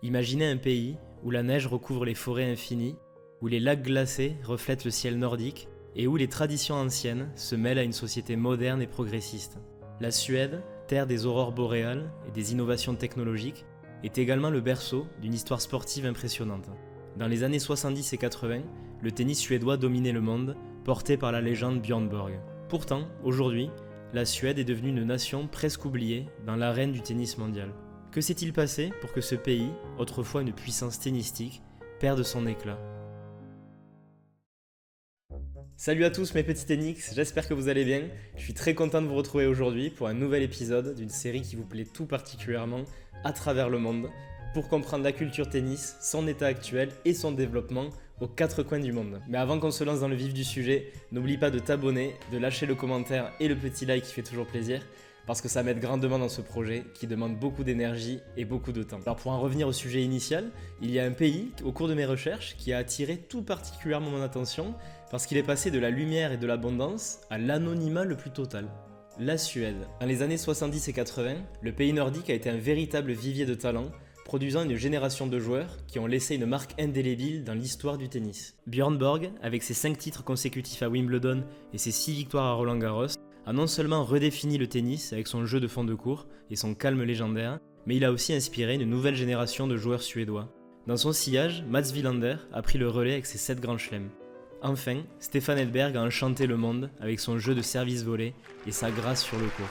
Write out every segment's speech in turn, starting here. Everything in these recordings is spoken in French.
Imaginez un pays où la neige recouvre les forêts infinies, où les lacs glacés reflètent le ciel nordique et où les traditions anciennes se mêlent à une société moderne et progressiste. La Suède, terre des aurores boréales et des innovations technologiques, est également le berceau d'une histoire sportive impressionnante. Dans les années 70 et 80, le tennis suédois dominait le monde, porté par la légende Björn Borg. Pourtant, aujourd'hui, la Suède est devenue une nation presque oubliée dans l'arène du tennis mondial. Que s'est-il passé pour que ce pays, autrefois une puissance tennistique, perde son éclat ? Salut à tous mes petits tenniques, j'espère que vous allez bien. Je suis très content de vous retrouver aujourd'hui pour un nouvel épisode d'une série qui vous plaît tout particulièrement à travers le monde pour comprendre la culture tennis, son état actuel et son développement aux quatre coins du monde. Mais avant qu'on se lance dans le vif du sujet, n'oublie pas de t'abonner, de lâcher le commentaire et le petit like qui fait toujours plaisir parce que ça m'aide grandement dans ce projet qui demande beaucoup d'énergie et beaucoup de temps. Alors pour en revenir au sujet initial, il y a un pays au cours de mes recherches qui a attiré tout particulièrement mon attention parce qu'il est passé de la lumière et de l'abondance à l'anonymat le plus total. La Suède. Dans les années 70 et 80, le pays nordique a été un véritable vivier de talent, produisant une génération de joueurs qui ont laissé une marque indélébile dans l'histoire du tennis. Björn Borg, avec ses 5 titres consécutifs à Wimbledon et ses 6 victoires à Roland-Garros, a non seulement redéfini le tennis avec son jeu de fond de court et son calme légendaire, mais il a aussi inspiré une nouvelle génération de joueurs suédois. Dans son sillage, Mats Wilander a pris le relais avec ses 7 grands chelems. Enfin, Stefan Edberg a enchanté le monde avec son jeu de service volé et sa grâce sur le court.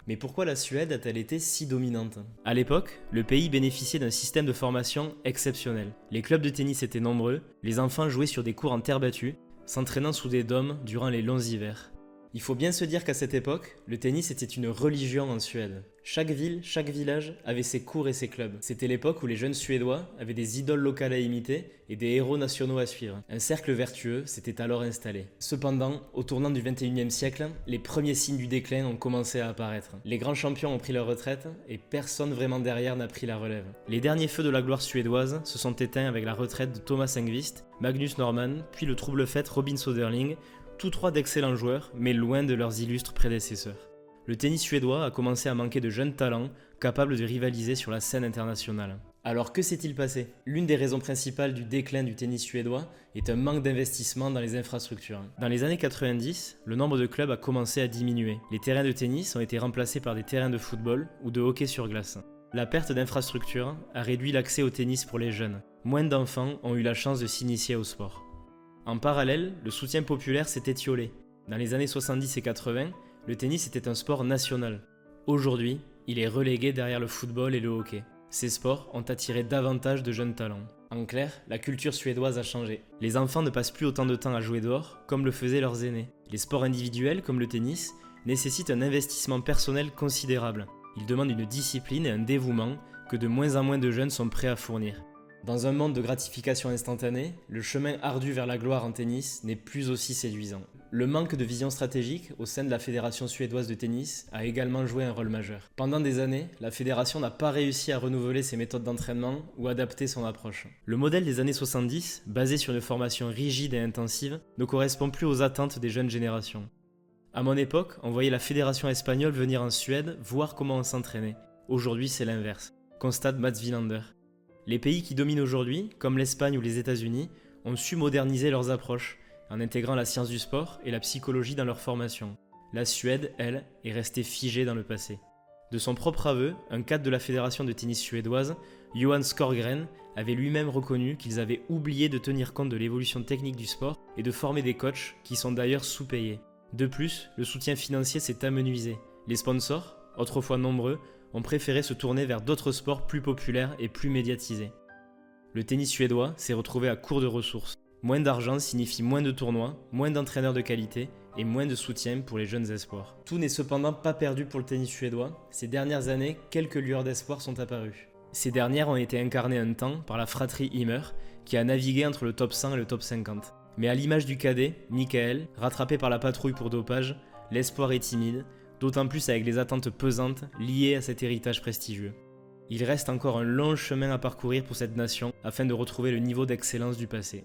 Mais pourquoi la Suède a-t-elle été si dominante ? À l'époque, le pays bénéficiait d'un système de formation exceptionnel. Les clubs de tennis étaient nombreux, les enfants jouaient sur des courts en terre battue, s'entraînant sous des dômes durant les longs hivers. Il faut bien se dire qu'à cette époque, le tennis était une religion en Suède. Chaque ville, chaque village avait ses cours et ses clubs. C'était l'époque où les jeunes Suédois avaient des idoles locales à imiter et des héros nationaux à suivre. Un cercle vertueux s'était alors installé. Cependant, au tournant du 21e siècle, les premiers signes du déclin ont commencé à apparaître. Les grands champions ont pris leur retraite et personne vraiment derrière n'a pris la relève. Les derniers feux de la gloire suédoise se sont éteints avec la retraite de Thomas Enqvist, Magnus Norman, puis le trouble-fête Robin Söderling, tous trois d'excellents joueurs, mais loin de leurs illustres prédécesseurs. Le tennis suédois a commencé à manquer de jeunes talents capables de rivaliser sur la scène internationale. Alors que s'est-il passé ? L'une des raisons principales du déclin du tennis suédois est un manque d'investissement dans les infrastructures. Dans les années 90, le nombre de clubs a commencé à diminuer. Les terrains de tennis ont été remplacés par des terrains de football ou de hockey sur glace. La perte d'infrastructures a réduit l'accès au tennis pour les jeunes. Moins d'enfants ont eu la chance de s'initier au sport. En parallèle, le soutien populaire s'est étiolé. Dans les années 70 et 80, le tennis était un sport national. Aujourd'hui, il est relégué derrière le football et le hockey. Ces sports ont attiré davantage de jeunes talents. En clair, la culture suédoise a changé. Les enfants ne passent plus autant de temps à jouer dehors, comme le faisaient leurs aînés. Les sports individuels, comme le tennis, nécessitent un investissement personnel considérable. Ils demandent une discipline et un dévouement que de moins en moins de jeunes sont prêts à fournir. Dans un monde de gratification instantanée, le chemin ardu vers la gloire en tennis n'est plus aussi séduisant. Le manque de vision stratégique au sein de la Fédération suédoise de tennis a également joué un rôle majeur. Pendant des années, la fédération n'a pas réussi à renouveler ses méthodes d'entraînement ou adapter son approche. Le modèle des années 70, basé sur une formation rigide et intensive, ne correspond plus aux attentes des jeunes générations. À mon époque, on voyait la fédération espagnole venir en Suède voir comment on s'entraînait. Aujourd'hui, c'est l'inverse, constate Mats Wilander. Les pays qui dominent aujourd'hui, comme l'Espagne ou les États-Unis, ont su moderniser leurs approches, en intégrant la science du sport et la psychologie dans leur formation. La Suède, elle, est restée figée dans le passé. De son propre aveu, un cadre de la fédération de tennis suédoise, Johan Skorgren, avait lui-même reconnu qu'ils avaient oublié de tenir compte de l'évolution technique du sport et de former des coachs qui sont d'ailleurs sous-payés. De plus, le soutien financier s'est amenuisé. Les sponsors, autrefois nombreux, ont préféré se tourner vers d'autres sports plus populaires et plus médiatisés. Le tennis suédois s'est retrouvé à court de ressources. Moins d'argent signifie moins de tournois, moins d'entraîneurs de qualité et moins de soutien pour les jeunes espoirs. Tout n'est cependant pas perdu pour le tennis suédois. Ces dernières années, quelques lueurs d'espoir sont apparues. Ces dernières ont été incarnées un temps par la fratrie Ymer, qui a navigué entre le top 100 et le top 50. Mais à l'image du cadet, Mikael, rattrapé par la patrouille pour dopage, l'espoir est timide, d'autant plus avec les attentes pesantes liées à cet héritage prestigieux. Il reste encore un long chemin à parcourir pour cette nation afin de retrouver le niveau d'excellence du passé.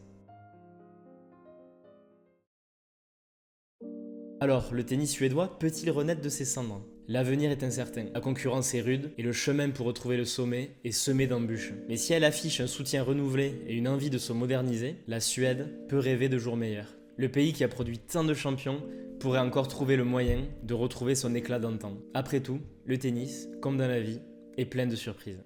Alors, le tennis suédois peut-il renaître de ses cendres ? L'avenir est incertain, la concurrence est rude et le chemin pour retrouver le sommet est semé d'embûches. Mais si elle affiche un soutien renouvelé et une envie de se moderniser, la Suède peut rêver de jours meilleurs. Le pays qui a produit tant de champions pourrait encore trouver le moyen de retrouver son éclat d'antan. Après tout, le tennis, comme dans la vie, est plein de surprises.